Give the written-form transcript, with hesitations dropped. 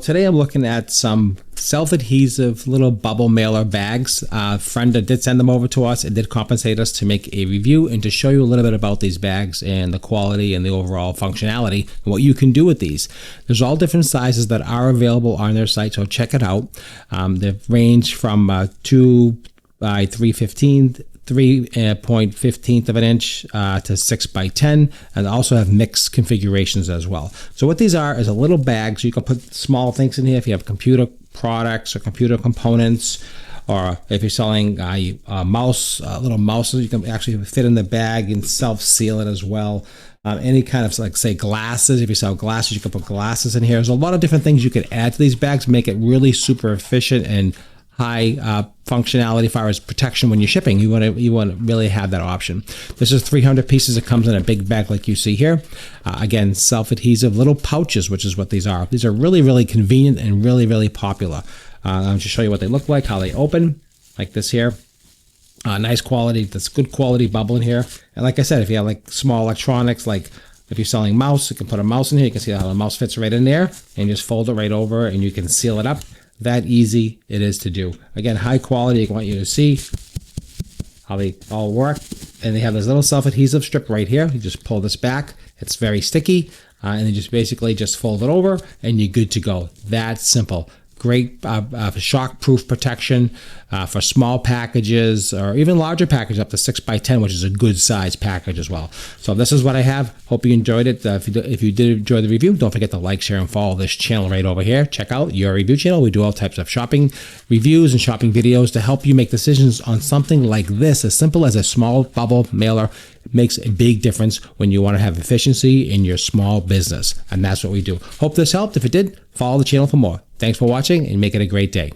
Today I'm looking at some self-adhesive little bubble mailer bags. Frienda did send them over to us. It did compensate us to make a review and to show you a little bit about these bags and the quality and the overall functionality and what you can do with these. There's all different sizes that are available on their site, so check it out. They range from 2 by 3/15 3.15 of an inch to 6 by 10, and also have mixed configurations as well. So what these are is a little bag, so you can put small things in here if you have computer products or computer components, or if you're selling a mouse, little mouses, you can actually fit in the bag and self-seal it as well. Any kind of, like, say, glasses. If you sell glasses, you can put glasses in here. There's a lot of different things you could add to these bags, make it really super efficient and high functionality as far as protection when you're shipping. You want to really have that option. This is 300 pieces. It comes in a big bag like you see here. Again, self-adhesive little pouches, which is what these are. These are really, really convenient and really, really popular. I'll just show you what they look like, how they open, like this here. Nice quality. That's good quality bubble in here. And like I said, if you have like small electronics, like if you're selling mouse, you can put a mouse in here. You can see how the mouse fits right in there, and just fold it right over, and you can seal it up. That easy it is to do. Again, high quality. I want you to see how they all work. And they have this little self-adhesive strip right here. You just pull this back. It's very sticky. And then just basically just fold it over and you're good to go. That simple. Great shock-proof protection for small packages or even larger packages up to 6 by 10, which is a good size package as well. So this is what I have. Hope you enjoyed it. If you did enjoy the review, don't forget to like, share, and follow this channel right over here. Check out Your Review Channel. We do all types of shopping reviews and shopping videos to help you make decisions on something like this. As simple as a small bubble mailer. It makes a big difference when you want to have efficiency in your small business. And that's what we do. Hope this helped. If it did, follow the channel for more. Thanks for watching and make it a great day.